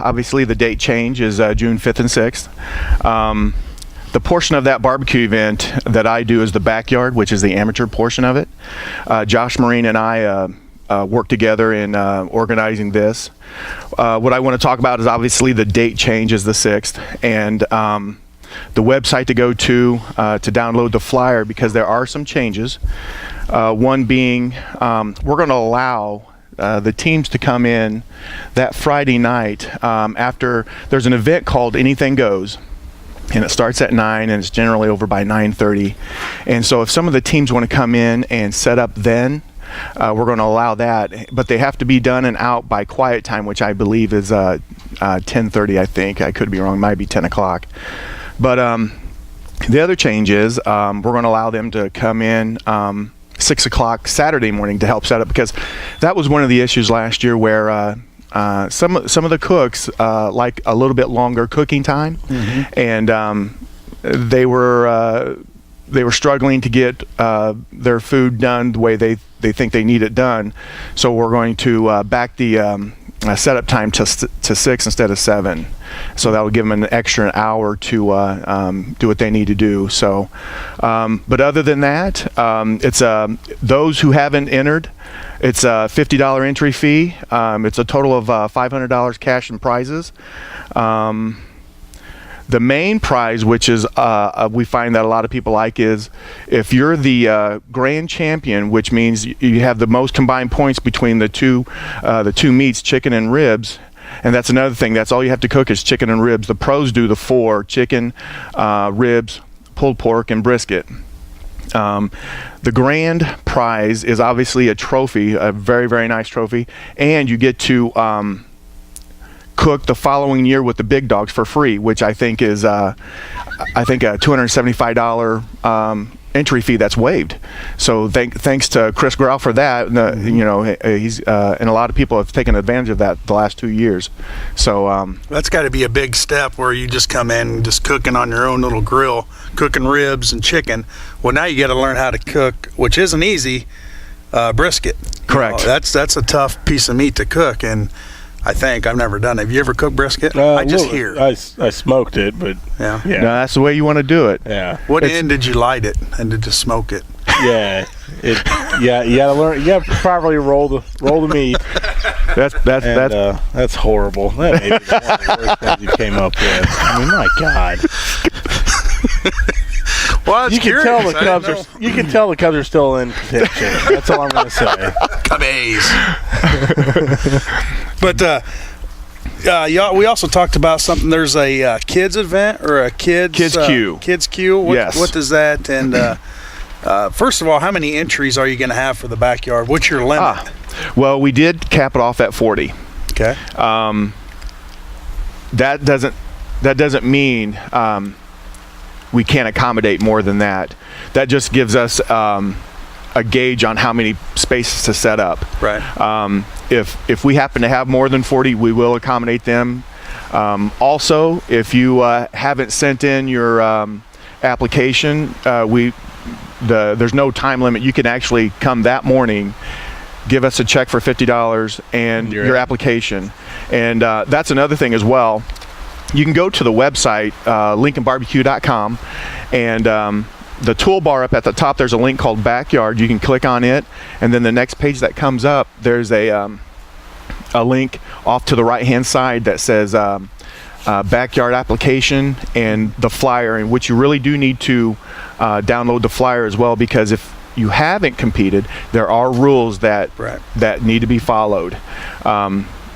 obviously the date change is June 5th and 6th. The portion of that barbecue event that I do is the backyard, which is the amateur portion of it. Josh Marine and I work together in organizing this. What I want to talk about is obviously the date change is the 6th, and the website to go to download the flyer, because there are some changes. One being we're going to allow the teams to come in that Friday night after there's an event called Anything Goes, and it starts at 9 and it's generally over by 9:30. And so if some of the teams want to come in and set up then, we're going to allow that, but they have to be done and out by quiet time, which I believe is 10:30. I think I could be wrong, it might be 10 o'clock. But the other change is we're going to allow them to come in 6 o'clock Saturday morning to help set up, because that was one of the issues last year where some of the cooks like a little bit longer cooking time, and they were struggling to get their food done the way they think they need it done. So we're going to back the setup time to 6 instead of 7. So that will give them an extra hour to do what they need to do. So, but other than that, it's those who haven't entered, it's a $50 entry fee. It's a total of $500 cash and prizes. The main prize, which is we find that a lot of people like, is if you're the grand champion, which means you have the most combined points between the two meats, chicken and ribs. And that's another thing. That's all you have to cook is chicken and ribs. The pros do the 4: chicken, ribs, pulled pork, and brisket. The grand prize is obviously a trophy, a very, very nice trophy, and you get to cook the following year with the big dogs for free, which I think is a $275 entry fee that's waived. So thanks to Chris Grau for that. You know, he's and a lot of people have taken advantage of that the last 2 years. So that's got to be a big step, where you just come in just cooking on your own little grill, cooking ribs and chicken. Well, now you got to learn how to cook, which isn't easy, brisket. Correct. You know, that's a tough piece of meat to cook, and I think I've never done it. Have you ever cooked brisket? I just hear. I smoked it, but yeah. No, that's the way you want to do it. Yeah. What end did you light it and did you smoke it? Yeah. Yeah. You gotta learn. You gotta properly roll the meat. That's horrible. That may be one of the worst things you came up with. I mean, my God. Well, you can tell the Cubs are still in contention. That's all I'm going to say. Cubbies. But we also talked about something. There's a kids event or a kids Q. Kids Q. Yes. What does that? And first of all, how many entries are you going to have for the backyard? What's your limit? Well, we did cap it off at 40. Okay. That doesn't mean we can't accommodate more than that. That just gives us a gauge on how many spaces to set up. Right. If we happen to have more than 40, we will accommodate them. Also, if you haven't sent in your application, there's no time limit. You can actually come that morning, give us a check for $50 and your application. And that's another thing as well. You can go to the website, LincolnBarbecue.com, and the toolbar up at the top, there's a link called Backyard. You can click on it, and then the next page that comes up, there's a link off to the right-hand side that says Backyard Application and the flyer, in which you really do need to download the flyer as well, because if you haven't competed, there are rules that need to be followed.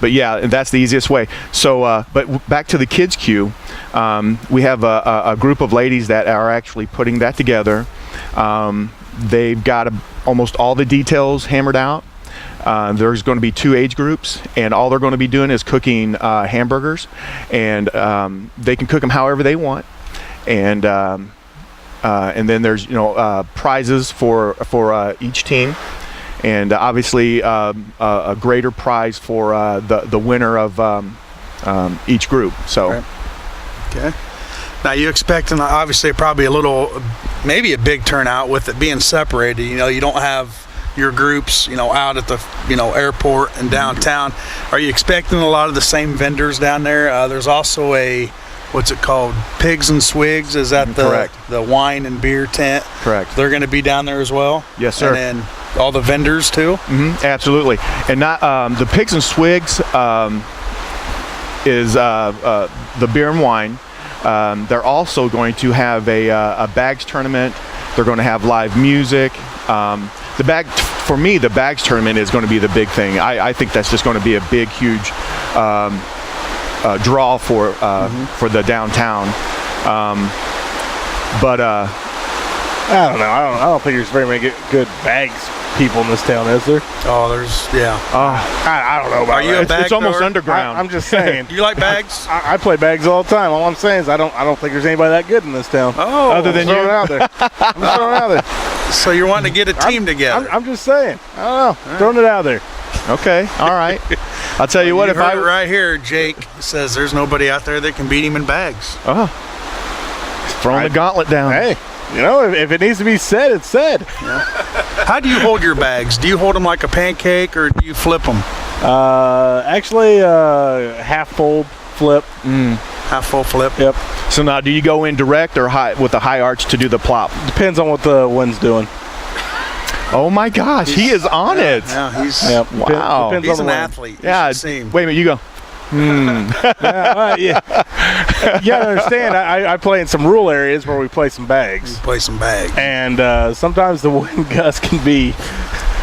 But yeah, and that's the easiest way. So, but back to the Kids Q, we have a group of ladies that are actually putting that together. They've got almost all the details hammered out. There's going to be 2 age groups, and all they're going to be doing is cooking hamburgers, and they can cook them however they want. And then there's prizes for each team. And obviously a greater prize for the winner of each group. So, okay. Now you expecting obviously probably maybe a big turnout with it being separated. You know, you don't have your groups, out at the, airport and downtown. Are you expecting a lot of the same vendors down there? There's also what's it called? Pigs and Swigs. Is that Correct. the wine and beer tent? Correct. They're going to be down there as well? Yes, sir. And then all the vendors too? Absolutely. And not the Pigs and Swigs is the beer and wine. They're also going to have a bags tournament. They're going to have live music. For me, the bags tournament is going to be the big thing. I think that's just going to be a big, huge draw for the downtown. I don't know. I don't think there's very many good bags people in this town, is there? Oh, I don't know about Are you that. a bag it's almost thrower? underground. I'm just saying. You like bags? I play bags all the time. All I'm saying is I don't think there's anybody that good in this town. Oh, Other than Throwing you. it out there. I'm throwing it out there. so you're wanting to get a team together? I'm just saying. I don't know. Throwing it out there. Okay. All right. I'll tell you what. You If heard it right here, Jake says there's nobody out there that can beat him in bags. throwing the gauntlet down. Hey, if it needs to be said, it's said. How do you hold your bags? Do you hold them like a pancake or do you flip them? Actually, half fold, flip. Half full flip? Yep. So now, do you go in direct or high with a high arch to do the plop? Depends on what the wind's doing. Oh my gosh, he is on it. Yeah, he's Yep. Wow. Depends he's on an the wind. athlete. You Yeah. should see him. Wait a minute. You go. Yeah. You gotta understand, I play in some rural areas where we play some bags. Play some bags. And sometimes the wind gust can be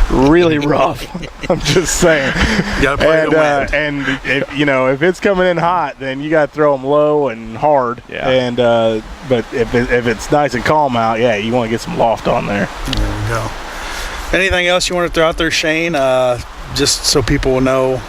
really rough. I'm just saying. You gotta play the wind. And if it's coming in hot, then you gotta throw them low and hard. Yeah. And but if it's nice and calm out, yeah, you want to get some loft on there. There we go. Anything else you want to throw out there, Shane? Just so people will know,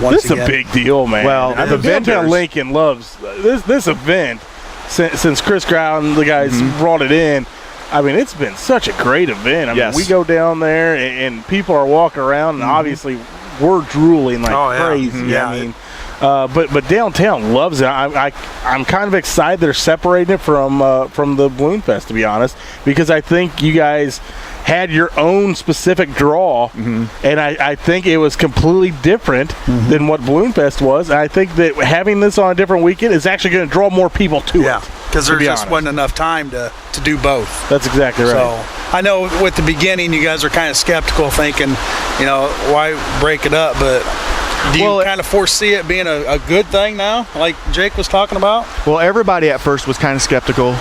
once This is again. a big deal, man. Well, And the Downtown vendors- Lincoln loves this event since Chris Grau and the guys brought it in. I mean, it's been such a great event. I Yes. mean, we go down there and people are walking around, and obviously we're drooling like Oh, yeah. crazy. Yeah. I mean, but downtown loves it. I'm kind of excited they're separating it from the Balloon Fest, to be honest, because I think you guys had your own specific draw, and I think it was completely different than what Balloon Fest was. And I think that having this on a different weekend is actually going to draw more people to Yeah, it. because to there be just honest. wasn't enough time to do both. That's exactly right. So I know with the beginning, you guys are kind of skeptical, thinking, why break it up? But do you Well, kind of foresee it being a good thing now, like Jake was talking about? Well, everybody at first was kind of skeptical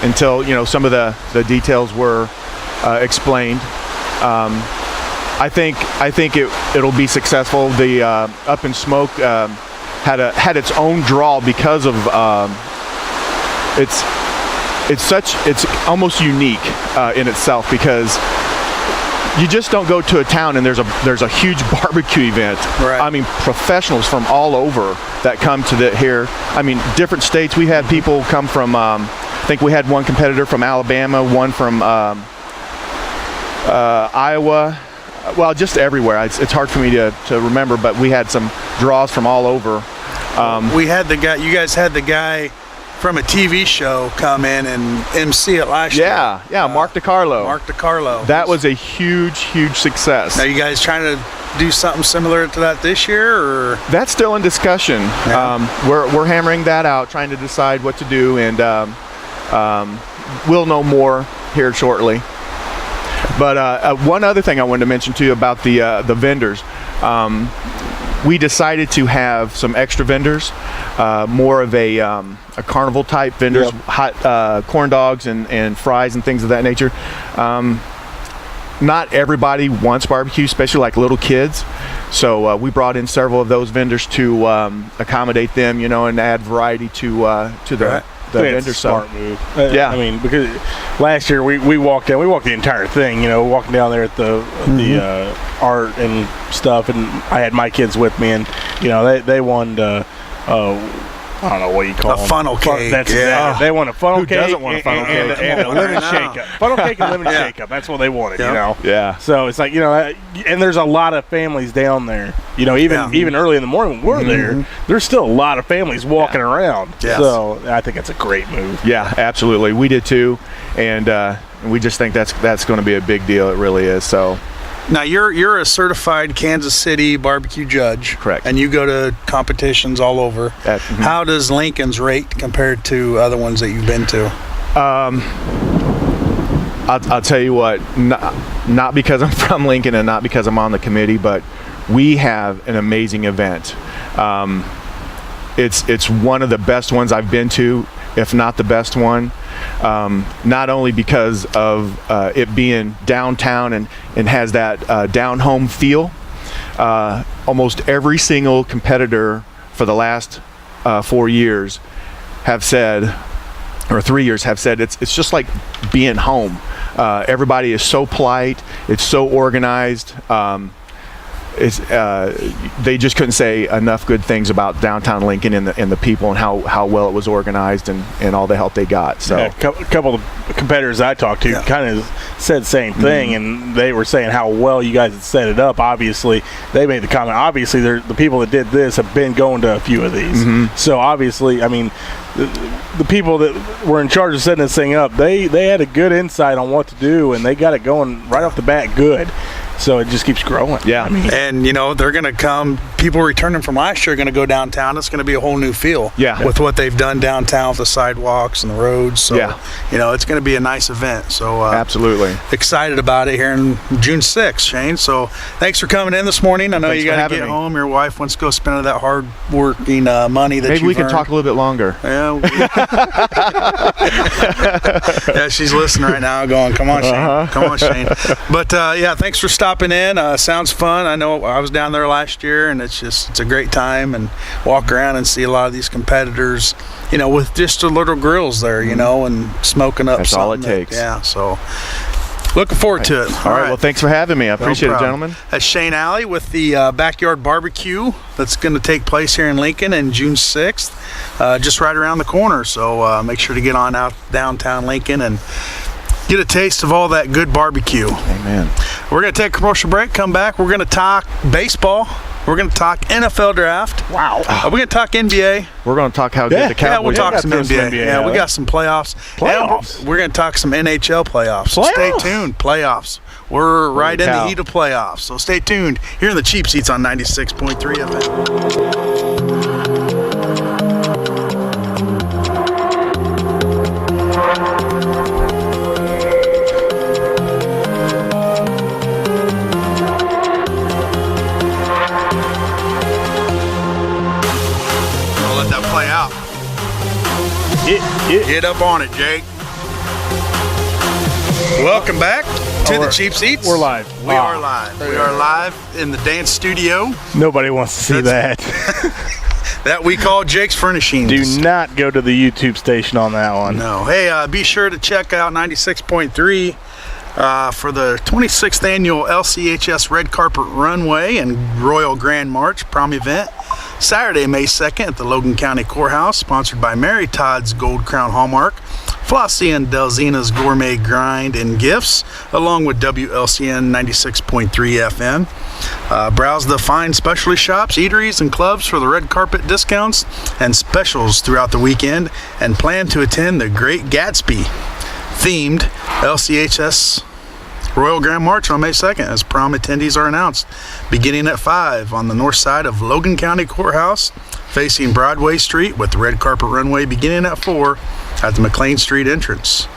until some of the details were explained. I think it'll be successful. The Up in Smoke had its own draw because of it's almost unique in itself, because you just don't go to a town and there's a huge barbecue event. Right. I mean, professionals from all over that come to here. I mean, different states. We had people come from. I think we had one competitor from Alabama, one from Iowa. Well, just everywhere. It's hard for me to remember, but we had some draws from all over. We had the guy. You guys had the guy from a TV show come in and MC it last year. Yeah, Mark DiCarlo. Mark DiCarlo. That was a huge success. Now you guys trying to do something similar to that this year, or? That's still in discussion. Yeah. We're hammering that out, trying to decide what to do, and we'll know more here shortly. But one other thing I wanted to mention to you about the vendors. We decided to have some extra vendors, more of a carnival type vendors, Yep. hot corn dogs and fries and things of that nature. Not everybody wants barbecue, especially like little kids. So we brought in several of those vendors to accommodate them, and add variety to the Right. the I think it's vendor. a So smart move. Yeah. I mean, because last year we walked down, the entire thing, walking down there at the art and stuff, and I had my kids with me, and they won I don't know what you call A them. funnel cake, That's yeah. exactly. They want a funnel Who cake. doesn't want a funnel and, cake? And a Come on, lemon right now. shake up. Funnel cake and lemon Yeah. shake up. That's what they wanted. Yep. yeah. So it's like and there's a lot of families down there. Even early in the morning when we're there, there's still a lot of families walking around. Yes. So I think that's a great move. Yeah, absolutely. We did too, and we just think that's going to be a big deal. It really is. So Now you're a certified Kansas City barbecue judge. Correct. And you go to competitions all over. How does Lincoln's rate compared to other ones that you've been to? I'll tell you what, not because I'm from Lincoln and not because I'm on the committee, but we have an amazing event. It's one of the best ones I've been to, if not the best one. Not only because of it being downtown and has that down home feel. Almost every single competitor for the last 4 years have said, or 3 years have said, it's just like being home. Everybody is so polite. It's so organized. They just couldn't say enough good things about downtown Lincoln and the people and how well it was organized and all the help they got. So a couple of competitors I talked to kind of said the same thing, and they were saying how well you guys had set it up. Obviously, they made the comment. Obviously, the people that did this have been going to a few of these. So obviously, I mean, the people that were in charge of setting this thing up, they had a good insight on what to do, and they got it going right off the bat good. So it just keeps growing. Yeah. I mean, And they're going to come. People returning from last year are going to go downtown. It's going to be a whole new feel. Yeah. With what they've done downtown with the sidewalks and the roads. So Yeah. it's going to be a nice event. So absolutely. excited about it here in June 6th, Shane. So thanks for coming in this morning. I know Thanks you for got to having get me. home. Your wife wants to go spend that hard working money that Maybe we can earned. talk a little bit longer. Yeah. Yeah, she's listening right now going, come on, Shane. Come on, Shane. But, thanks for stopping in. Sounds fun. I know I was down there last year, and it's a great time, and walk around and see a lot of these competitors, with just the little grills there, and smoking up That's something. all it takes. Yeah, so looking forward to it. All right. Well, thanks for having me. I appreciate it, problem. gentlemen. That's Shane Alley with the Backyard Barbecue that's going to take place here in Lincoln on June 6th, just right around the corner. So make sure to get on out downtown Lincoln and get a taste of all that good barbecue. Amen. We're going to take a commercial break, come back. We're going to talk baseball. We're going to talk NFL draft. wow. We're going to talk NBA. We're going to talk how good the Cowboys Yeah, we'll talk got some those NBA. NBA, Yeah, we yeah. got some playoffs. Playoffs? And we're going to talk some NHL playoffs. So stay Playoffs? tuned. Playoffs. We're right in the cow. heat of playoffs. So stay tuned. Here in the Cheap Seats on 96.3 FM. We'll let that play out. Get up on it, Jake. Welcome back to the Cheap Seats. we're live. We are live. We are live in the dance studio Nobody wants to see that. that we call Jake's Furnishings. Do not go to the YouTube station on that one. No. Hey, be sure to check out 96.3 for the 26th annual LCHS Red Carpet Runway and Royal Grand March prom event. Saturday, May 2nd at the Logan County Courthouse, sponsored by Mary Todd's Gold Crown Hallmark, Flossie and Delzina's Gourmet Grind and Gifts, along with WLCN 96.3 FM. Browse the fine specialty shops, eateries, and clubs for the red carpet discounts and specials throughout the weekend, and plan to attend the Great Gatsby themed LCHS Royal Grand March on May 2nd as prom attendees are announced, beginning at 5 on the north side of Logan County Courthouse, facing Broadway Street, with the red carpet runway beginning at 4 at the McLean Street entrance.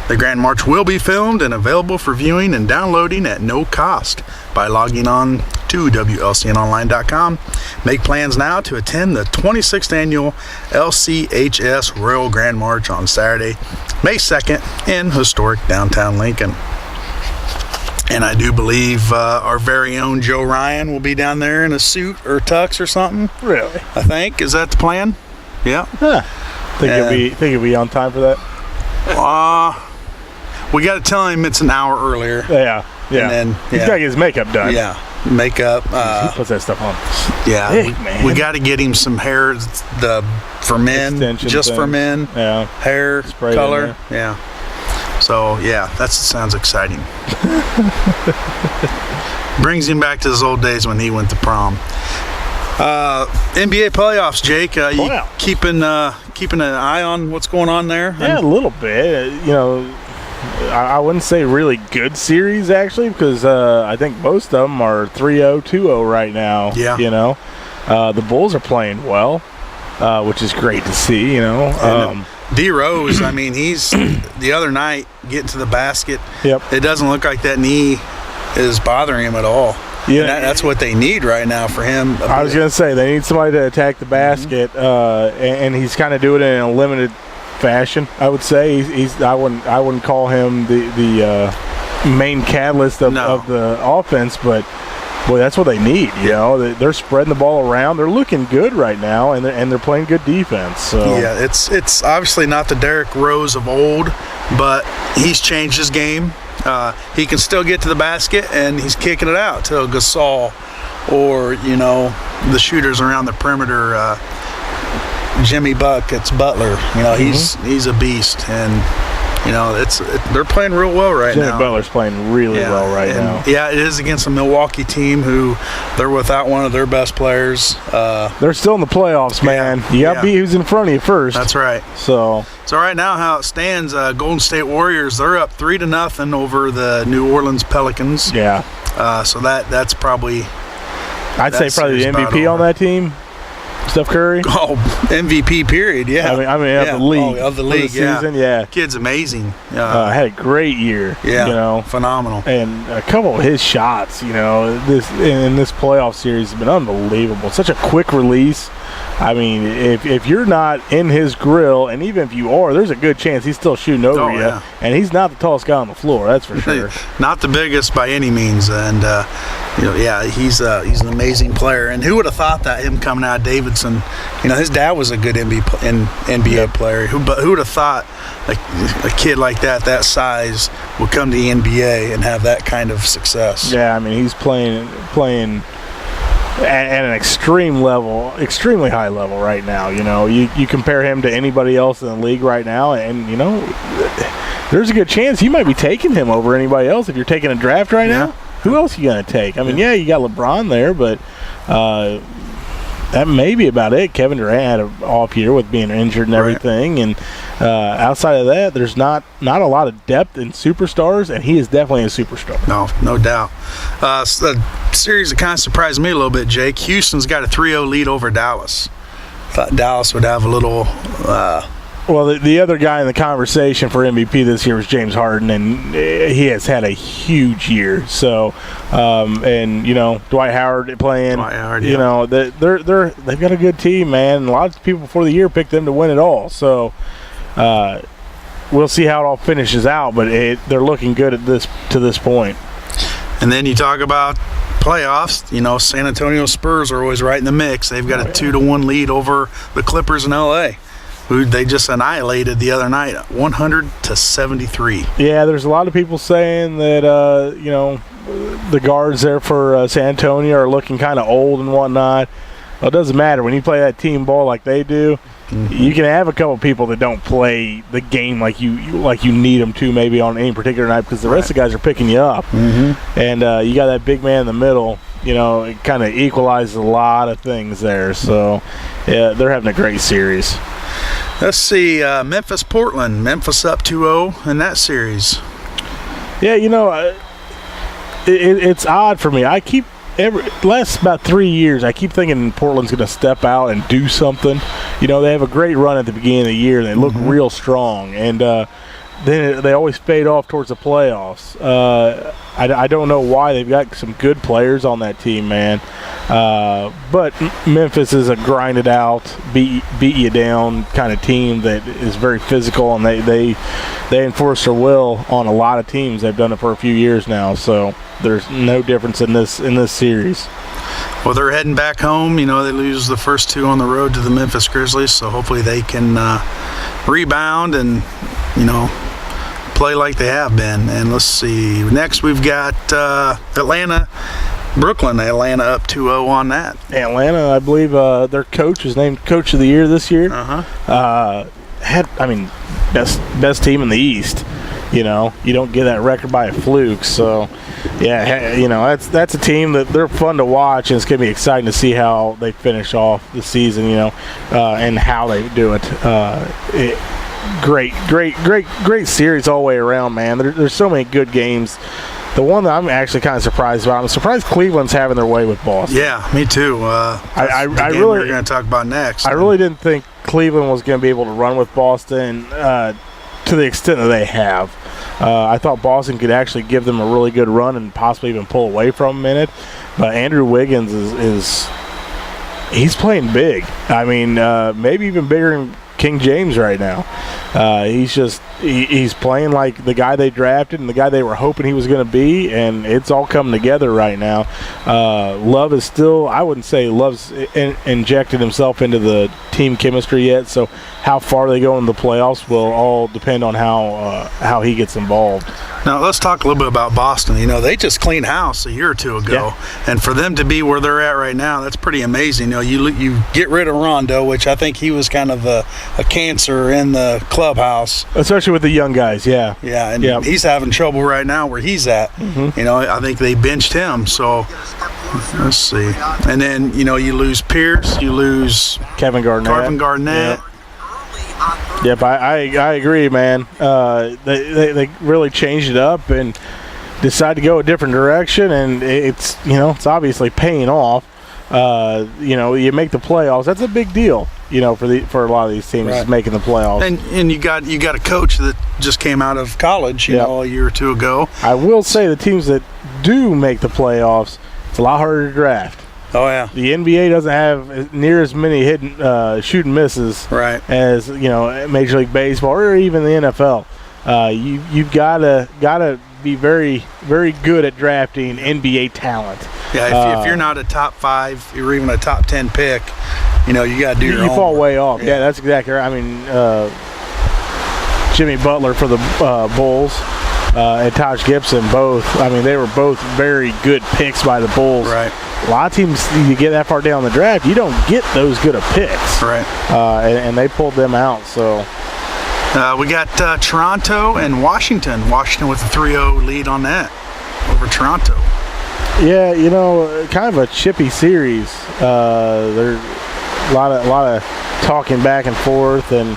The Grand March will be filmed and available for viewing and downloading at no cost by logging on to WLCNonline.com. Make plans now to attend the 26th annual LCHS Royal Grand March on Saturday, May 2nd in historic downtown Lincoln. And I do believe our very own Joe Ryan will be down there in a suit or tux or something. Really? I think. Is that the plan? Yeah. Think you'll be on time for that? We got to tell him it's an hour earlier. Yeah. And then, He's yeah. got to get his makeup done. Yeah. Makeup. He puts that stuff on. Yeah. Heck, man. We got to get him some hair for men. Extension Just for thing. men. Yeah. Hair, Spray it in color. there. Yeah. So, yeah, that sounds exciting. Brings him back to his old days when he went to prom. NBA playoffs, Jake. You Wow. keeping an eye on what's going on there? Yeah, a little bit. I wouldn't say really good series actually, because I think most of them are 3-0, 2-0 right now. Yeah. You know, the Bulls are playing well, which is great to see. You know, D Rose, I mean, he's the other night getting to the basket. Yep. It doesn't look like that knee is bothering him at all. Yeah. And that's what they need right now for him. I was gonna say they need somebody to attack the basket, and he's kind of doing it in a limited fashion. I would say I wouldn't call him the main catalyst of the offense, but boy, that's what they need. You know, they're spreading the ball around. They're looking good right now, and they're playing good defense. So yeah, it's obviously not the Derrick Rose of old, but he's changed his game. He can still get to the basket, and he's kicking it out to Gasol or, you know, the shooters around the perimeter. Jimmy Buckets, Butler. You know, he's a beast, and you know they're playing real well right now. Jimmy Butler's playing really well right now. Yeah, it is against a Milwaukee team who they're without one of their best players. They're still in the playoffs, man. You got to beat who's in front of you first. That's right. So right now, how it stands, Golden State Warriors, they're up 3-0 over the New Orleans Pelicans. Yeah. So that's probably. I'd say probably the MVP on that team. Steph Curry. Oh, MVP period, yeah. I mean of the league. Of the league, season, yeah. Kid's amazing. Had a great year. Yeah, you know, phenomenal. And a couple of his shots, you know, in this playoff series has been unbelievable. Such a quick release. I mean, if you're not in his grill, and even if you are, there's a good chance he's still shooting over you. Yeah. And he's not the tallest guy on the floor, that's for sure. Not the biggest by any means, and you know, yeah, he's an amazing player. And who would have thought that him coming out of Davidson? You know, his dad was a good NBA player. But who would have thought a kid like that size would come to the NBA and have that kind of success? Yeah, I mean, he's playing at an extreme level, extremely high level right now. You know, you compare him to anybody else in the league right now, and you know, there's a good chance you might be taking him over anybody else if you're taking a draft right now. Who else are you going to take? I mean, yeah, you got LeBron there, but that may be about it. Kevin Durant had an off year with being injured and everything, and outside of that, there's not a lot of depth in superstars, and he is definitely a superstar. No doubt. The series that kind of surprised me a little bit, Jake. Houston's got a 3-0 lead over Dallas. Thought Dallas would have a little. Well, the other guy in the conversation for MVP this year was James Harden, and he has had a huge year. So, and you know, Dwight Howard playing. You know, they've got a good team, man. And a lot of people before the year picked them to win it all. So, we'll see how it all finishes out. But they're looking good at this point. And then you talk about playoffs. You know, San Antonio Spurs are always right in the mix. They've got a 2-1 lead over the Clippers in LA, who they just annihilated the other night, 100-73. Yeah, there's a lot of people saying that you know, the guards there for San Antonio are looking kind of old and whatnot. Well, it doesn't matter when you play that team ball like they do. You can have a couple people that don't play the game like you need them to, maybe on any particular night, because the rest of the guys are picking you up, and you got that big man in the middle. You know, it kind of equalizes a lot of things there. So, yeah, they're having a great series. Let's see, Memphis-Portland. Memphis up 2-0 in that series. Yeah, you know, it's odd for me. I keep last about 3 years, I keep thinking Portland's going to step out and do something. You know, they have a great run at the beginning of the year. They look real strong, and then they always fade off towards the playoffs. I don't know why. They've got some good players on that team, man. But Memphis is a grinded out, beat you down kind of team that is very physical, and they enforce their will on a lot of teams. They've done it for a few years now, so there's no difference in this series. Well, they're heading back home. You know, they lose the first two on the road to the Memphis Grizzlies, so hopefully they can rebound and, you know, play like they have been. And let's see, next we've got Brooklyn. Atlanta up 2-0 on that. Atlanta, I believe their coach was named Coach of the Year this year. Best team in the East. You know, you don't get that record by a fluke. So, yeah, you know, that's a team that they're fun to watch, and it's going to be exciting to see how they finish off the season, you know, and how they do it. great series all the way around, man. There's so many good games. The one that I'm actually kind of surprised about, I'm surprised Cleveland's having their way with Boston. Yeah, me too. I really we're going to talk about next. I really didn't think Cleveland was going to be able to run with Boston to the extent that they have. I thought Boston could actually give them a really good run and possibly even pull away from them in it. But Andrew Wiggins he's playing big. I mean, maybe even bigger than King James right now. He's playing like the guy they drafted and the guy they were hoping he was going to be, and it's all coming together right now. Love is still, I wouldn't say Love's injected himself into the team chemistry yet, so how far they go in the playoffs will all depend on how he gets involved. Now, let's talk a little bit about Boston. You know, they just cleaned house a year or two ago. Yeah. And for them to be where they're at right now, that's pretty amazing. You know, you get rid of Rondo, which I think he was kind of a cancer in the clubhouse. Especially with the young guys, yeah. Yeah, and he's having trouble right now where he's at. Mm-hmm. You know, I think they benched him. So, let's see. And then, you know, you lose Pierce, you lose Kevin Garnett. Yep, I agree, man. They really changed it up and decided to go a different direction, and it's obviously paying off. You make the playoffs. That's a big deal, for a lot of these teams, right, making the playoffs. And you got a coach that just came out of college, a year or two ago. I will say the teams that do make the playoffs, it's a lot harder to draft. Oh yeah. The NBA doesn't have near as many hidden shoot and misses, right, as Major League Baseball or even the NFL. You've gotta be very, very good at drafting NBA talent. Yeah, if you're not a top 5 or even a top 10 pick, you got to do your You own fall work. way off. Yeah, that's exactly right. I mean, Jimmy Butler for the Bulls and Taj Gibson both. I mean, they were both very good picks by the Bulls. Right. A lot of teams, you get that far down the draft, you don't get those good of picks. Right. And they pulled them out. So we got Toronto and Washington. Washington with a 3-0 lead on that over Toronto. Yeah, kind of a chippy series. There's a lot of talking back and forth, and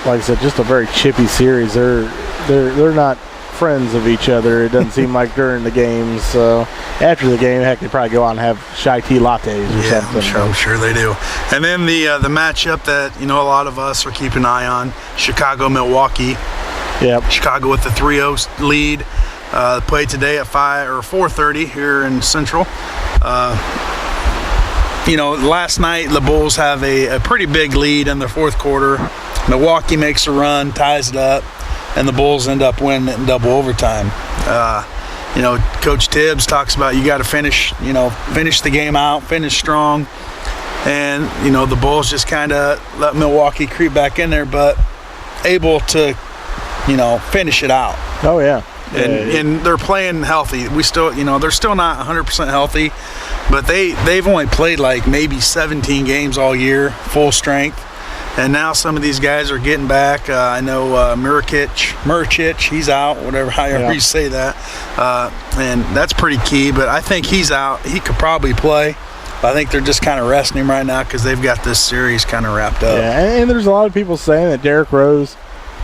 like I said, just a very chippy series. They're not friends of each other. It doesn't seem like during the games. So after the game, heck, they probably go out and have chai tea lattes or something. I'm sure they do. And then the matchup that a lot of us are keeping an eye on: Chicago-Milwaukee. Yep. Chicago with the 3-0 lead. Played today at 4:30 here in Central. Last night the Bulls have a pretty big lead in the fourth quarter. Milwaukee makes a run, ties it up, and the Bulls end up winning it in double overtime. Coach Tibbs talks about you got to finish the game out, finish strong, and the Bulls just kind of let Milwaukee creep back in there, but able to finish it out. Oh yeah. And they're playing healthy. We still, they're still not 100% healthy, but they've only played like maybe 17 games all year, full strength. And now some of these guys are getting back. I know Murkic, he's out, however you say that. And that's pretty key, but I think he's out. He could probably play. But I think they're just kind of resting him right now because they've got this series kind of wrapped up. Yeah, and there's a lot of people saying that Derrick Rose,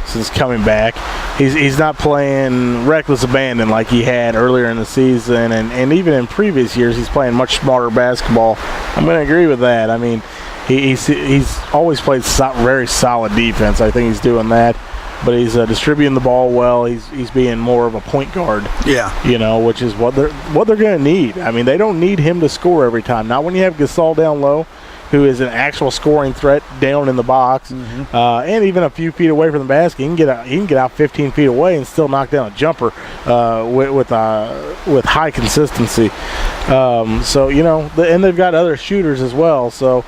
since coming back, he's not playing reckless abandon like he had earlier in the season, and even in previous years he's playing much smarter basketball. I'm going to agree with that. I mean, he's always played very solid defense. I think he's doing that, but he's distributing the ball well. He's being more of a point guard. Yeah. Which is what they're going to need. I mean, they don't need him to score every time. Not when you have Gasol down low, who is an actual scoring threat down in the box, and even a few feet away from the basket. He can get out 15 feet away and still knock down a jumper with high consistency. And they've got other shooters as well. So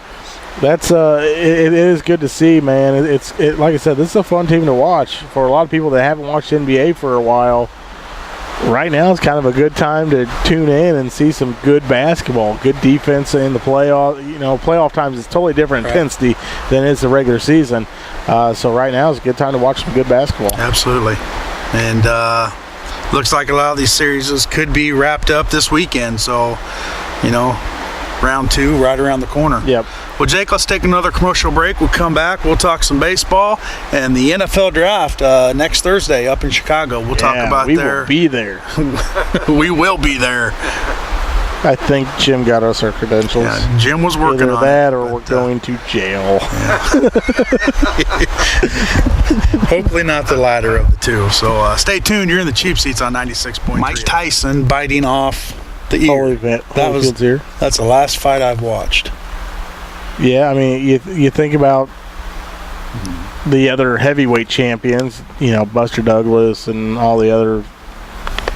that's it is good to see, man. Like I said, this is a fun team to watch for a lot of people that haven't watched NBA for a while. Right now is kind of a good time to tune in and see some good basketball, good defense in the playoff. Playoff times is totally different intensity than is the regular season. So right now is a good time to watch some good basketball. Absolutely. And looks like a lot of these series could be wrapped up this weekend. So, round 2 right around the corner. Yep. Well, Jake, let's take another commercial break. We'll come back. We'll talk some baseball and the NFL draft next Thursday up in Chicago. We'll talk about we will be there. We will be there. I think Jim got us our credentials. Yeah, Jim was working Either on that it, or we're going to jail. Hopefully not the latter of the two. So stay tuned. You're in the cheap seats on 96.3. Mike Tyson biting off the ear. Holyfield's here. That's the last fight I've watched. Yeah, I mean, you think about the other heavyweight champions, Buster Douglas and all the other.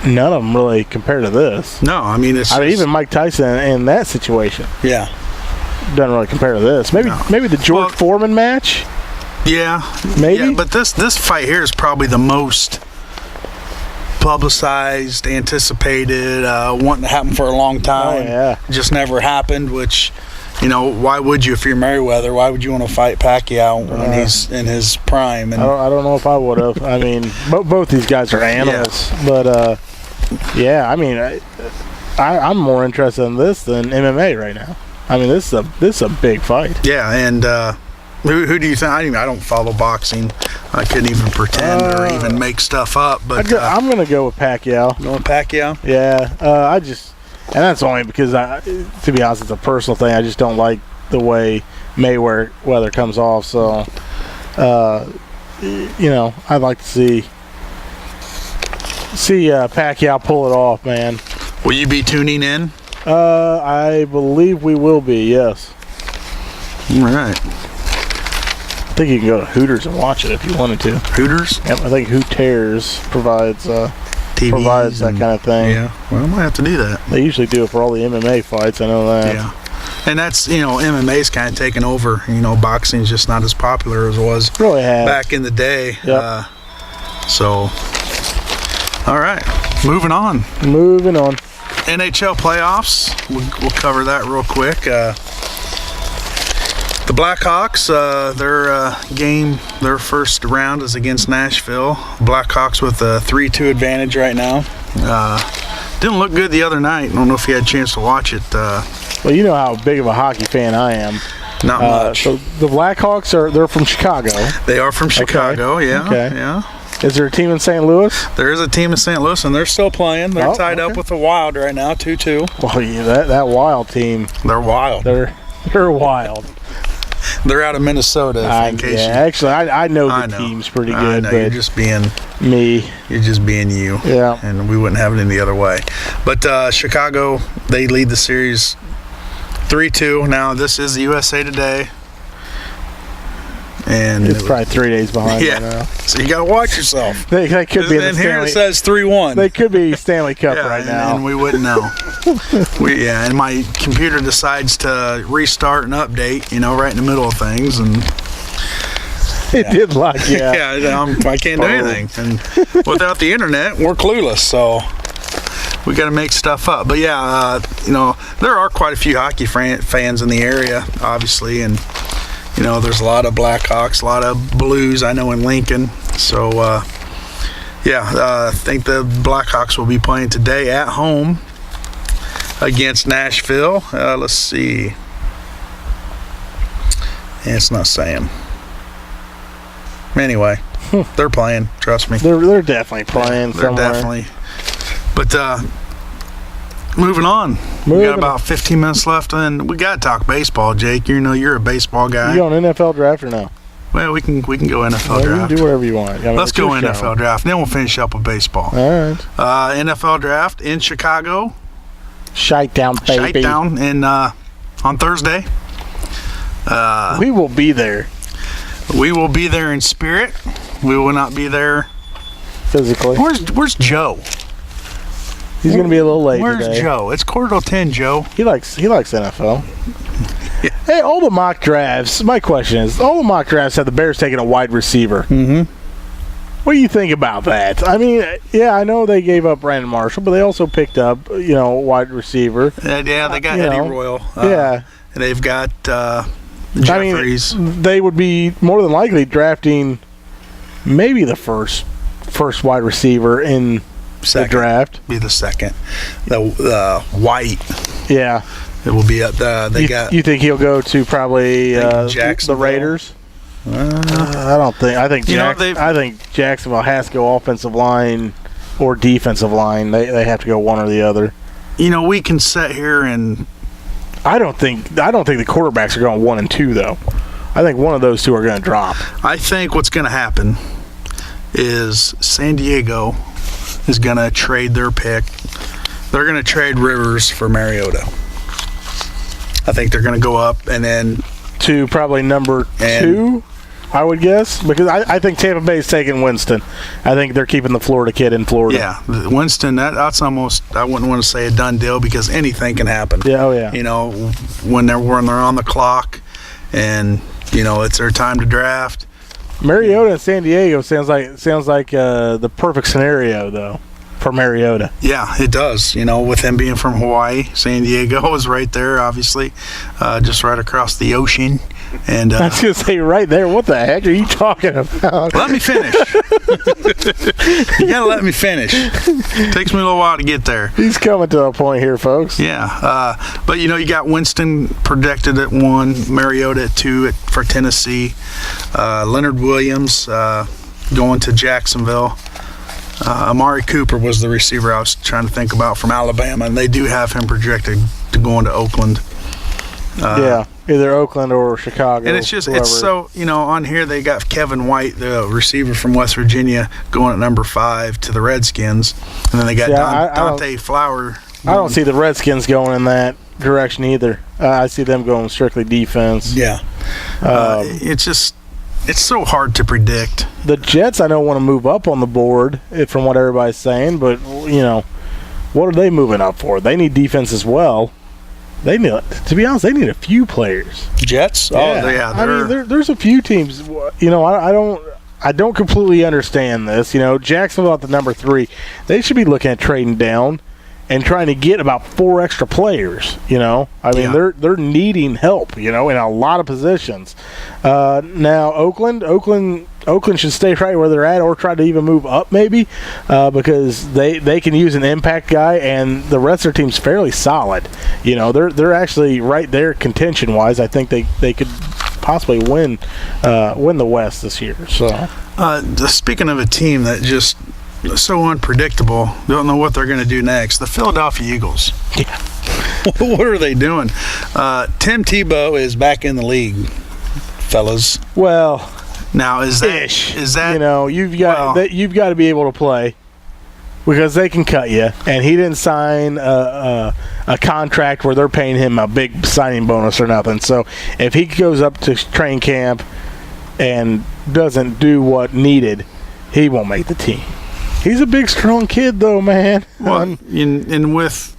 None of them really compare to this. No, I mean, even Mike Tyson in that situation. Yeah. Doesn't really compare to this. Maybe the George Foreman match. Yeah. Maybe. Yeah, but this fight here is probably the most publicized, anticipated, wanting to happen for a long time. Oh, yeah. Just never happened, which, why would you if you're Mayweather? Why would you want to fight Pacquiao when he's in his prime? And I don't know if I would have. I mean, both these guys are animals. Yeah. But, I mean, I'm more interested in this than MMA right now. I mean, this is a big fight. Yeah, and who do you think? I don't follow boxing. I couldn't even pretend or even make stuff up. But I'm going to go with Pacquiao. Going with Pacquiao? Yeah, and that's only because, to be honest, it's a personal thing. I just don't like the way Mayweather comes off. So, I'd like to see Pacquiao pull it off, man. Will you be tuning in? I believe we will be, yes. All right. I think you can go to Hooters and watch it if you wanted to. Hooters? Yep, I think Hooters provides that kind of thing. Yeah, well, I might have to do that. They usually do it for all the MMA fights, I know that. Yeah. And that's, MMA's kind of taken over. Boxing's just not as popular as it was back in the day. Yep. All right, moving on. NHL playoffs. We'll cover that real quick. The Blackhawks, their first round is against Nashville. Blackhawks with a 3-2 advantage right now. Didn't look good the other night. I don't know if you had a chance to watch it. Well, you know how big of a hockey fan I am. Not much. So the Blackhawks they're from Chicago. They are from Chicago, okay. Yeah. Okay. Yeah. Is there a team in St. Louis? There is a team in St. Louis, and they're still playing. They're tied up with the Wild right now, 2-2. Well, yeah, that Wild team. They're wild. They're wild. They're out of Minnesota. Actually, I know the team's pretty good. But you're just being me. You're just being you. Yeah. And we wouldn't have it any other way. But Chicago, they lead the series 3-2. Now, this is the USA Today. And it's probably 3 days behind. Yeah. Right now. So you got to watch yourself. They could be in the and here Stanley. It says 3-1. They could be Stanley Cup right now. And we wouldn't know. And my computer decides to restart and update, right in the middle of things, and it did like I can't do anything. And without the internet, we're clueless. So we got to make stuff up. But there are quite a few hockey fans in the area, obviously, and there's a lot of Blackhawks, a lot of Blues. I know in Lincoln. So I think the Blackhawks will be playing today at home against Nashville. Let's see. And it's not saying. Anyway, they're playing. Trust me. They're definitely playing. They're definitely. But moving on. We got about 15 minutes left, and we got to talk baseball, Jake. You're a baseball guy. You going NFL draft or no? Well, we can go NFL draft. You can do whatever you want. Let's go NFL draft. Then we'll finish up with baseball. All right. NFL draft in Chicago. Shite down, baby. Shite down on Thursday. We will be there. We will be there in spirit. We will not be there physically. Where's Joe? He's going to be a little late today. Where's Joe? It's 9:45, Joe. He likes NFL. Yeah. Hey, all the mock drafts. My question is, all the mock drafts have the Bears taking a wide receiver. Mm-hmm. What do you think about that? I mean, I know they gave up Brandon Marshall, but they also picked up, a wide receiver. They got Eddie Royal. And they've got Jeffries. I mean, they would be more than likely drafting maybe the first wide receiver in the draft. Be the second. The White. Yeah. It will be at the You think he'll go to probably the Jacksonville. Raiders? I don't think. I think I think Jacksonville has to go offensive line or defensive line. They have to go one or the other. We can sit here and I don't think the quarterbacks are going 1 and 2 though. I think one of those two are going to drop. I think what's going to happen is San Diego is going to trade their pick. They're going to trade Rivers for Mariota. I think they're going to go up and then to probably number 2, I would guess, because I think Tampa Bay is taking Winston. I think they're keeping the Florida kid in Florida. Yeah, Winston. That's almost. I wouldn't want to say a done deal because anything can happen. Yeah, oh yeah. When they're on the clock, and it's their time to draft. Mariota in San Diego sounds like the perfect scenario though for Mariota. Yeah, it does. With him being from Hawaii, San Diego is right there, obviously, just right across the ocean. And I was going to say right there. What the heck are you talking about? Let me finish. You gotta let me finish. Takes me a little while to get there. He's coming to a point here, folks. Yeah, but you got Winston projected at 1, Mariota at 2 for Tennessee, Leonard Williams going to Jacksonville. Amari Cooper was the receiver I was trying to think about from Alabama, and they do have him projected to go into Oakland. Yeah, either Oakland or Chicago. And it's just, whoever. it's so, on here they got Kevin White, the receiver from West Virginia, going at number 5 to the Redskins. And then they got Dante Flower. I don't see the Redskins going in that direction either. I see them going strictly defense. Yeah. It's so hard to predict. The Jets, I don't want to move up on the board from what everybody's saying, but, what are they moving up for? They need defense as well. They need, to be honest, they need a few players. Jets? Yeah. Oh, yeah. I mean, there's a few teams. I don't completely understand this. Jacksonville at the number 3, they should be looking at trading down and trying to get about 4 extra players. They're needing help. In a lot of positions. Now Oakland should stay right where they're at, or try to even move up maybe, because they can use an impact guy, and the rest of their team's fairly solid. They're actually right there contention wise. I think they could possibly win the West this year. So speaking of a team that just so unpredictable, don't know what they're going to do next, the Philadelphia Eagles. Yeah. What are they doing? Tim Tebow is back in the league, fellas. Well, now is that you've got to be able to play, because they can cut you, and he didn't sign a contract where they're paying him a big signing bonus or nothing. So if he goes up to training camp and doesn't do what needed, he won't make the team. He's a big, strong kid, though, man. Well, and with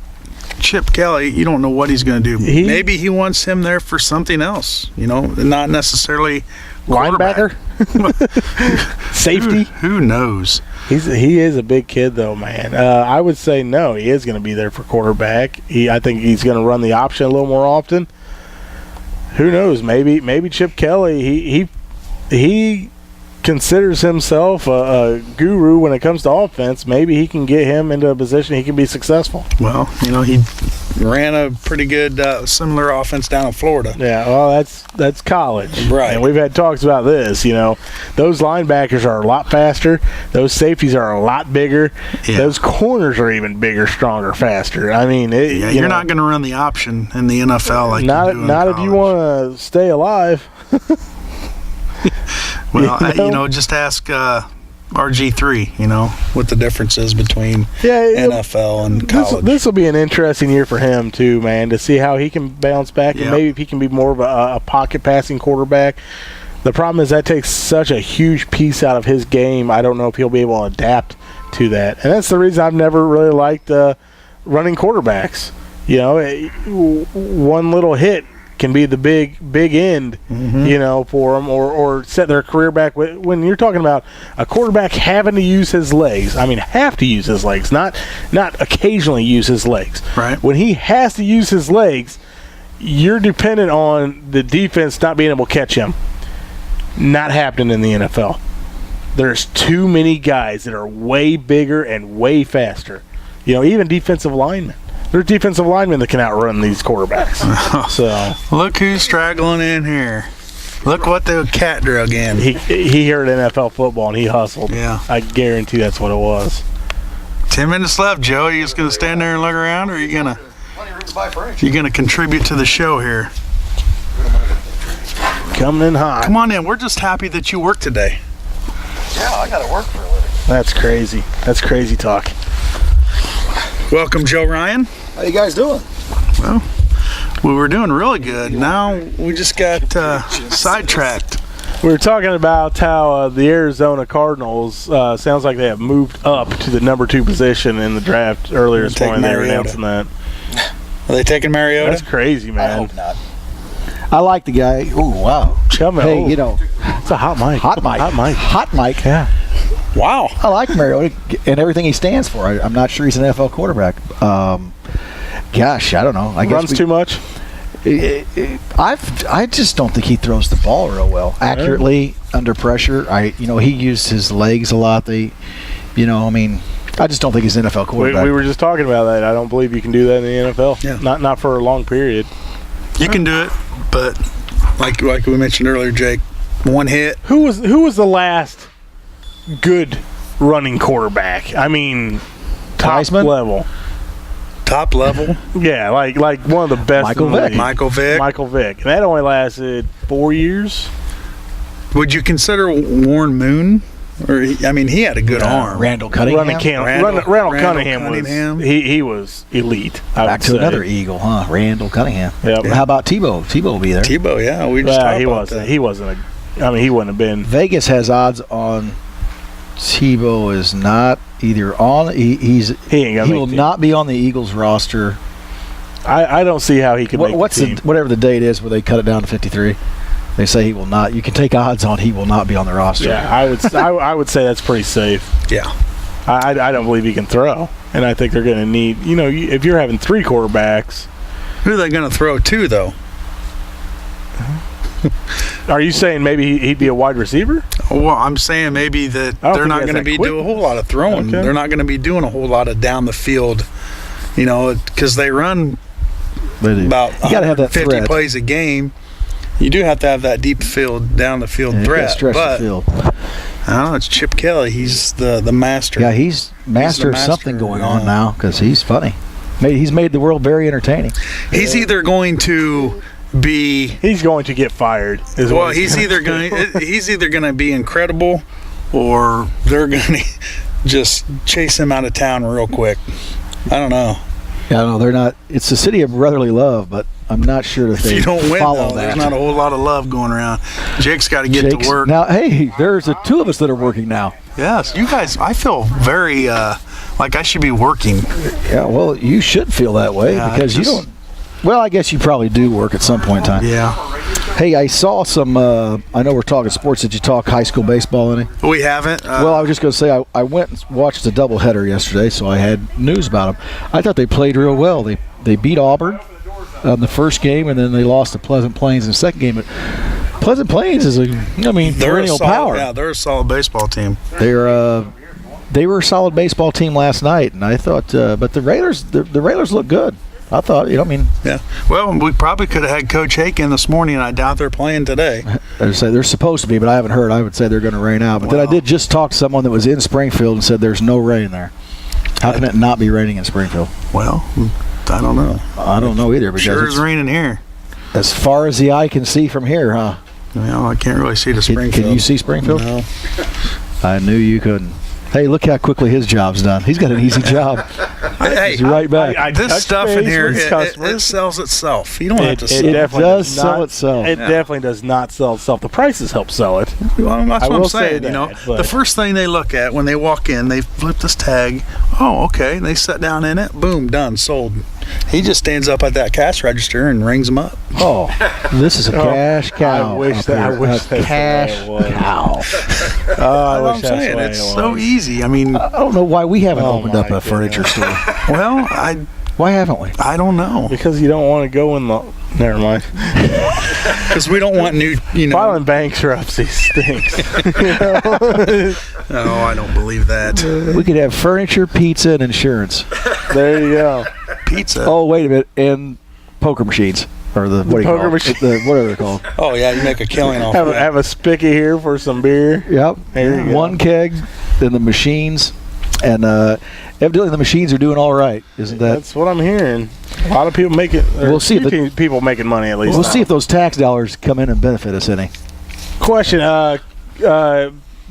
Chip Kelly, you don't know what he's going to do. Maybe he wants him there for something else, not necessarily linebacker, safety. Who knows? He is a big kid, though, man. I would say no. He is going to be there for quarterback. I think he's going to run the option a little more often. Who knows? Maybe Chip Kelly. He considers himself a guru when it comes to offense. Maybe he can get him into a position he can be successful. Well, he ran a pretty good similar offense down in Florida. Yeah, well, that's college. Right. And we've had talks about this, Those linebackers are a lot faster. Those safeties are a lot bigger. Yeah. Those corners are even bigger, stronger, faster. I mean, you're not going to run the option in the NFL like not you do in not college. If you want to stay alive. Well, just ask RG3, what the difference is between NFL and college. This will be an interesting year for him, too, man, to see how he can bounce back, and maybe if he can be more of a pocket passing quarterback. The problem is that takes such a huge piece out of his game. I don't know if he'll be able to adapt to that. And that's the reason I've never really liked running quarterbacks. One little hit can be the big end, for them, or set their career back. When you're talking about a quarterback having to use his legs, have to use his legs, not occasionally use his legs. Right. When he has to use his legs, you're dependent on the defense not being able to catch him. Not happening in the NFL. There's too many guys that are way bigger and way faster. Even defensive linemen. There's defensive linemen that can outrun these quarterbacks. So Look who's straggling in here. Look what the cat drug in. he heard NFL football and he hustled. Yeah. I guarantee that's what it was. 10 minutes left, Joe. Are you just going to stand there and look around, or are you going to contribute to the show here? Coming in hot. Come on in. We're just happy that you work today. Yeah, I gotta work for a living. That's crazy. That's crazy talk. Welcome, Joe Ryan. How you guys doing? Well, we were doing really good. Now we just got sidetracked. We were talking about how the Arizona Cardinals sounds like they have moved up to the number 2 position in the draft earlier this morning. They were announcing that. Are they taking Mariota? That's crazy, I man. hope not. I like the guy. Oh, wow. Hey, you know, it's a hot mic. hot mic. Hot mic. Hot mic. Yeah. Wow. I like Mariota and everything he stands for. I'm not sure he's an NFL quarterback. Gosh, I don't know. I Runs guess too much. I just don't think he throws the ball real well, accurately under pressure. He used his legs a lot. I just don't think he's an NFL quarterback. We were just talking about that. I don't believe you can do that in the NFL. Yeah. Not for a long period. You can do it, but like we mentioned earlier, Jake, one hit. Who was the last good running quarterback? I mean, top Heisman? level. Top level. Yeah, like one of the best. Michael in the Vick. league. Michael Vick. Michael Vick. And that only lasted 4 years. Would you consider Warren Moon? He had a good arm. Randall Cunningham. Randall Cunningham was he was elite. Back to another Eagle, huh? Randall Cunningham. Yep. How about Tebow? Tebow will be there. Tebow, yeah. We just talked he about wasn't. that. He wasn't he wouldn't have been. Vegas has odds on Tebow is not either on. He ain't gonna he make will the- not be on the Eagles roster. I don't see how he could make What's the team. whatever the date is where they cut it down to 53? They say he will not. You can take odds on he will not be on the roster. Yeah, I would say that's pretty safe. Yeah. I don't believe he can throw, and I think they're going to need. If you're having 3 quarterbacks, Who are they going to throw to, though? are you saying maybe he'd be a wide receiver? Well, I'm saying maybe that I don't they're think not he has going to that be quick- doing a whole lot of throwing. Okay. They're not going to be doing a whole lot of down the field, because they run They do. about You gotta have that 50 threat. plays a game. You do have to have that deep field, down the field Yeah, you gotta threat. stretch But the field. I don't know. It's Chip Kelly. He's the master. Yeah, he's master of master, something going on yeah. now because he's funny. He's made the world very entertaining. He's either going to be He's going to get fired. he's either going to be incredible, or they're going to just chase him out of town real quick. I don't know. Yeah, no, they're not. It's the city of brotherly love, but I'm not sure if If they you don't win, follow though, that. there's not a whole lot of love going around. Jake's got to get Jake's- to work. Now, hey, there's the 2 of us that are working now. Yes, you guys. I feel very like I should be working. Yeah, well, you should feel that way Yeah, because you just- don't. Well, I guess you probably do work at some point in time. Yeah, Hey, I saw some. I know we're talking sports. Did you talk high school baseball any? we haven't. Well, I was just going to say I went and watched the doubleheader yesterday, so I had news about them. I thought they played real well. They beat Auburn in the first game, and then they lost to Pleasant Plains in the second game. But Pleasant Plains is they're perennial a solid, power. Yeah, they're a solid baseball team. They were a solid baseball team last night, and I thought, but the Raiders look good. I thought, Yeah. Well, we probably could have had Coach Hake in this morning, and I doubt they're playing today. they're supposed to be, but I haven't heard. I would say they're going to rain out. But then I Wow. did just talk to someone that was in Springfield and said there's no rain there. How can it not be raining in Springfield? Well, I don't know. I don't know either. Because Sure is it's raining here. as far as the eye can see from here, huh? Well, I can't really see the Can, Springfield. can you see Springfield? No. I knew you couldn't. Hey, look how quickly his job's done. He's got an easy job. Hey, He's right back. I this touched stuff in base here, with it customers. sells itself. You don't have to It sell. definitely does does sell not- itself. It definitely does not sell itself. The prices help sell it. Well, that's I what I'm will say saying. that, but- The first thing they look at when they walk in, they flip this tag. Oh, okay. They sit down in it. Boom, done, sold. He just stands up at that cash register and rings them up. Oh, this is a cash cow. I wish up that- I here. wish a that's the way cash it was. cow. Oh, I That's wish what I'm that's saying. the way It's it so was. easy. I mean, I don't know why we haven't Oh opened up my a furniture store. well, Why haven't we? I don't know, Because you don't want to go in the. Never mind. because we don't want new. Filing bankruptcy stinks. No, I don't believe that. We could have furniture, pizza, and insurance. There you go. pizza. Oh, wait a minute. And poker machines. Or the, what do you poker call it? machine. The, whatever they're called. Oh, yeah, you make a killing off Have, of that. have a spigot here for some beer. Yep. There you go. One keg, then the machines. And evidently the machines are doing all right. Isn't that? That's what I'm hearing. A lot of people making. We'll see if the- people making money at least. We'll now. see if those tax dollars come in and benefit us any. Question.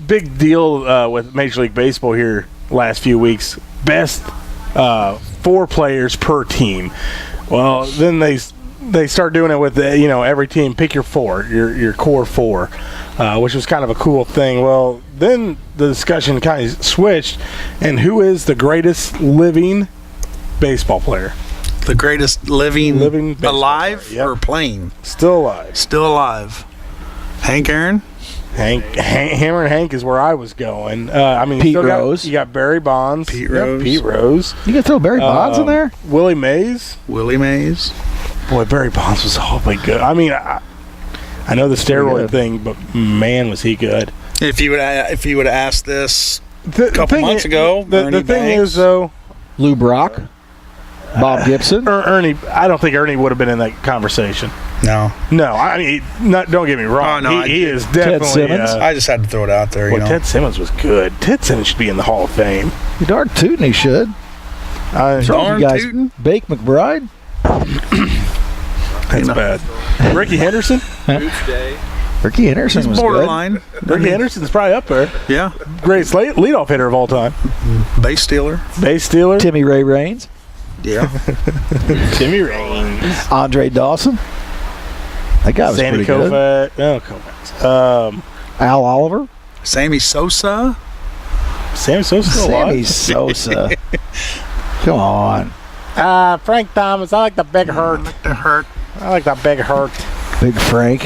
Big deal with Major League Baseball here last few weeks. Best 4 players per team. Well, then they start doing it with every team. Pick your 4, your core 4, which was kind of a cool thing. Well, then the discussion kind of switched, and who is the greatest living baseball player? The greatest living baseball alive player, yep. or playing? Still alive. Still alive. Hank Aaron? Hammer and Hank is where I was going. I mean, Pete Rose. You got Barry Bonds. Pete Yep, Rose. Pete Rose. You can throw Barry Bonds in there? Willie Mays. Willie Mays? Boy, Barry Bonds was awfully good. I mean, I know the steroid good. thing, but man, was he good. If you would have asked this The couple thing months is- ago, the Ernie thing Banks. is, though, Lou Brock, Bob Gibson. Ernie, I don't think Ernie would have been in that conversation. No. No, I mean, don't get me wrong. Oh, no, he is definitely. Simmons? I just had to throw it out there, you know. Ted Simmons was good. Ted Simmons should be in the Hall of Fame. You darn tootin' he should. I, Told Darn you guys, tootin'. Bake McBride. that's bad. Ricky Henderson. Ricky Henderson He's was borderline. Ricky Henderson's probably up there. Yeah. Greatest leadoff hitter of all time. Base stealer. Base stealer. good. Timmy Ray Raines. Yeah. Timmy Raines. Andre Dawson. That guy was Sandy pretty good. Koufax. No, Koufax. Al Oliver. Sammy Sosa. Sammy Sosa still Sammy alive? Sosa. Come on. Frank Thomas. I like the big hurt. The hurt. I like the big hurt. Big Frank.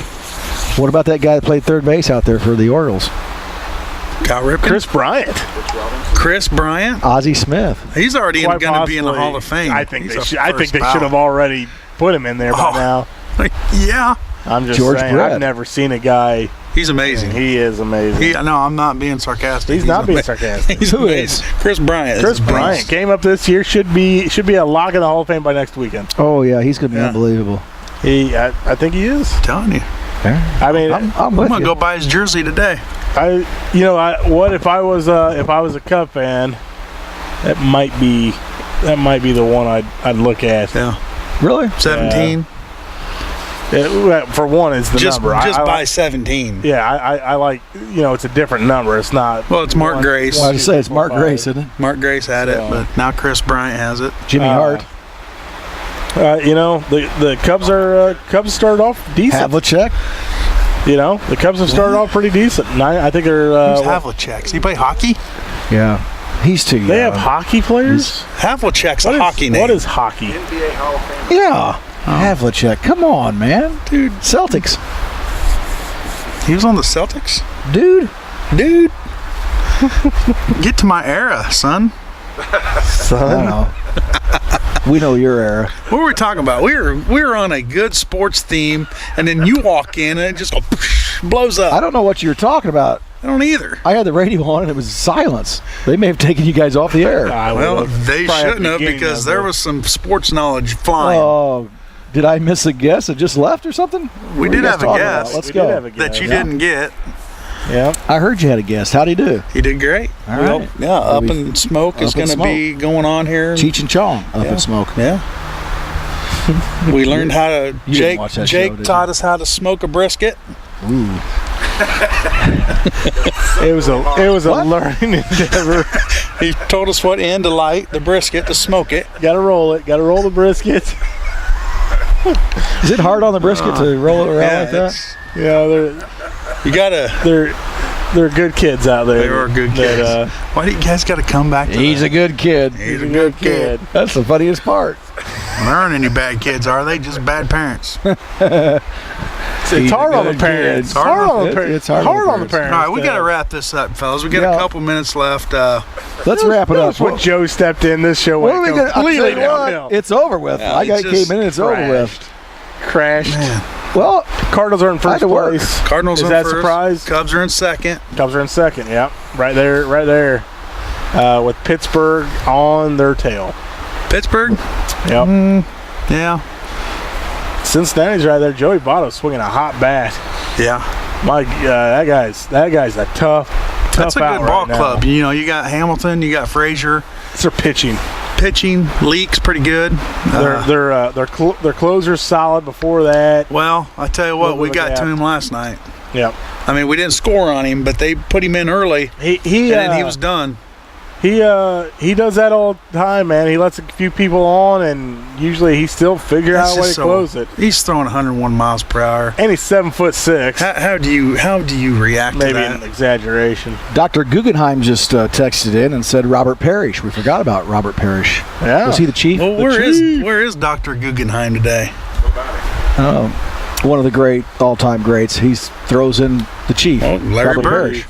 What about that guy that played third base out there for the Orioles? Cal Ripken. Chris Bryant. Chris Bryant. Ozzie Smith. He's already Quite going to be in the possibly. Hall of Fame. I think He's they a should. I think first they should have ballot. already put him in there by now. Yeah. I'm just George saying. Brett. I've never seen a guy. He's amazing. He is amazing. No, I'm not being sarcastic. He's not being ama- sarcastic. He's Who amazing. Chris Bryant. Chris is amazing. Bryant came up this year. Should be a lock in the Hall of Fame by next weekend. Oh, yeah, he's going to be Yeah. unbelievable. I think he is. Telling you. I mean, I'm I'm with going to you. go buy his jersey today. what if I was a Cub fan? That might be the one I'd look at. Yeah. Really? 17. For one, it's the Just number. I buy like, 17. yeah, I like. It's a different number. It's not. Well, it's Mark Grace. Well, I was say it's Mark 5. Grace, isn't it? Mark Grace had So- it, but now Chris Bryant has it. Jimmy Hart. The Cubs started off decent. Havlicek. The Cubs have started off pretty decent. I think they're. Who's Havlicek? Does he play hockey? Yeah. He's too young. They have hockey players. Havlicek's What a is- hockey name. What is hockey? Yeah. Havlicek. Come on, man. Dude. Celtics. He was on the Celtics? Dude. Dude. Get to my era, son. I don't know. We know your era. What were we talking about? We were on a good sports theme, and then you walk in and it just blows up. I don't know what you were talking about. I don't either. I had the radio on and it was silence. They may have taken you guys off the air. Well, they Probably at shouldn't the have beginning because of there the- was some sports knowledge flying. Oh, did I miss a guess that just left or something? We What are did you guys have a talking guess. about? Let's We go. did have a that guess. you Yeah. didn't get. Yeah. I heard you had a guess. How'd he do? He did great. All Well, right. yeah, Up we- and Smoke is Up in going to be going on here. Cheech and Chong up Yeah. in smoke. Yeah. We learned how to. You didn't watch that show, Jake did you? taught us how to smoke a brisket. Ooh. It was a What? learning endeavor. He told us what end to light the brisket to smoke it. Got to roll it. Got to roll the brisket. Is it hard on the brisket to roll it around like that? it's- Yeah, you gotta. they're good kids out there. They are good that, kids. Why do you guys got to come back to He's that? a good kid. He's a good kid. That's the funniest part. There aren't any bad kids, are they? Just bad parents. All It's hard on the good parents. kids. Hard on the parents. It's hard on the parents. right, we got to wrap this up, fellas. We got Yeah. a couple minutes left. Let's wrap it up. That's when Joe stepped in. This show What are went we gonna? I'll tell completely you what, downhill. it's over with. Yeah, I it got just came in. It's over with. Crashed. Well, Cardinals are in I had first to work. place. Cardinals Is in that first. surprise? Cubs are in second. Cubs are in second. Yep, right there, with Pittsburgh on their tail. Pittsburgh? Yep. Yeah. Cincinnati's right there. Joey Votto's swinging a hot bat. Yeah. My that guy's a tough That's a out good ball right now. club. You know, you got Hamilton, you got Frazier. It's their pitching. Pitching, Leak's pretty good. Their closer's solid before that. Well, I tell you what, Little we bit of got to gap. him last night. Yep. I mean, we didn't score on him, but they put him in early, He and then he was done. He does that all the time, man. He lets a few people on, and usually he still figure out a way to close it. He's throwing 101 miles per hour. And he's 7'6". How do you react to Maybe that? an exaggeration. Dr. Guggenheim just texted in and said Robert Parrish. We forgot about Robert Parrish. Yeah. Was he the chief? Well, where is Dr. Guggenheim today? One of the all-time greats. He throws in the chief. Oh, Larry Robert Bird. Parrish.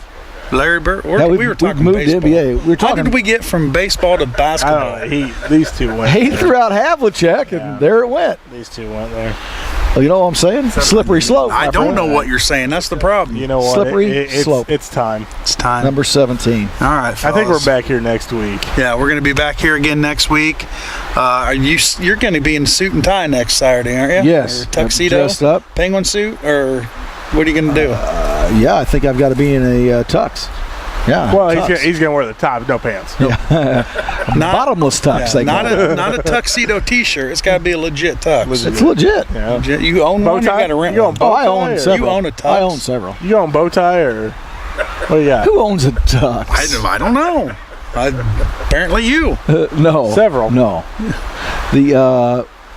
Larry Bird. Yeah, We were talking moved to baseball. NBA. We were How talking. did we get from baseball to I basketball? don't know. These two went. He there. threw out Havlicek, and there it went. These two went there. Well, you know what I'm saying? Slippery slope. I my don't friend. know what you're saying. That's the problem. You know what? Slippery slope. It's time. It's time. Number 17. All right, fellas. I think we're back here next week. Yeah, we're going to be back here again next week. You're going to be in suit and tie next Saturday, aren't you? Yes. Or tuxedo, Dressed up. penguin suit, or what are you going to do? Yeah, I think I've got to be in a tux. Yeah. Well, tux. he's gonna wear the top, no pants. Bottomless tux. they not call it. not a tuxedo T-shirt. It's got to be a legit tux. It's legit. Yeah. You own Bow one. You tie? got to rent You one. own bow Oh, I tie own or- several. You own a tux? I own several. You own bow tie or what do you got? Who owns a tux? I don't know. Apparently you. No. Several. No.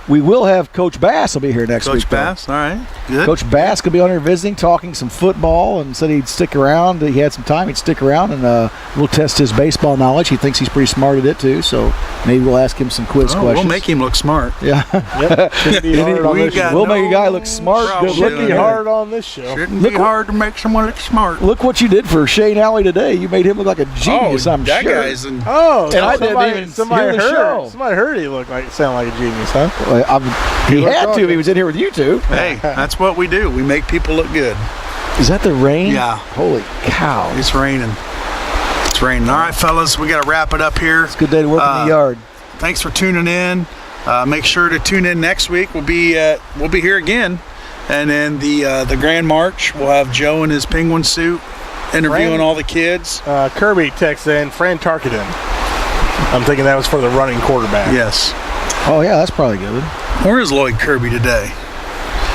We will have Coach Bass will be here next week. Coach though. Bass. All right. Good. Coach Bass could be on here visiting, talking some football, and said he'd stick around. He had some time. He'd stick around, and we'll test his baseball knowledge. He thinks he's pretty smart at it, too, so maybe we'll ask him some quiz Oh, questions. we'll make him look smart. Yeah. Yep. Shouldn't be hard on We this got show. We'll make a guy look smart. problem Shouldn't doing be that. hard on this show. Shouldn't Look be hard to make someone look smart. Look what you did for Shane Alley today. You made him look like a genius, I'm that sure. guy's in. Oh, And I didn't somebody, even somebody hear the show. heard. Somebody heard he sound like a genius, huh? Well, he looked had to awesome. if he was in here with you two. Hey, that's what we do. We make people look good. Is that the rain? Yeah. Holy cow. It's raining. It's raining. All right, fellas, we got to wrap it up here. It's a good day to work in the yard. Thanks for tuning in. Make sure to tune in next week. We'll be here again, and then the Grand March. We'll have Joe in his penguin suit interviewing Fran? all the kids. Kirby texts in Fran Tarkenton. I'm thinking that was for the running quarterback. Yes. Oh, yeah, that's probably good. Where is Lloyd Kirby today?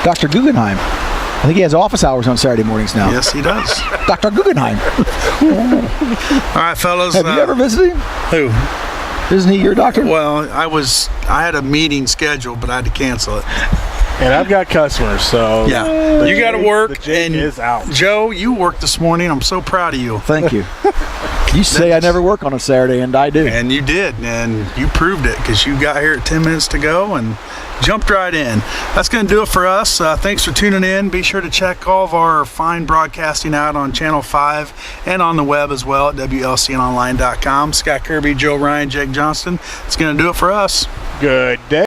Dr. Guggenheim. I think he has office hours on Saturday mornings now. Yes, he does. Dr. Guggenheim. All right, fellas. Have you ever visited him? Who? Isn't he your doctor? Well, I had a meeting scheduled, but I had to cancel it. And I've got customers, so Yeah. You got to The work. jig And is out. Joe, you worked this morning. I'm so proud of you. Thank you. You say I never work on a Saturday, and I do. And you did, and you proved it because you got here at 10 minutes to go and jumped right in. That's going to do it for us. Thanks for tuning in. Be sure to check all of our fine broadcasting out on Channel 5 and on the web as well at WLCNonline.com. Scott Kirby, Joe Ryan, Jake Johnston. It's going to do it for us. Good day.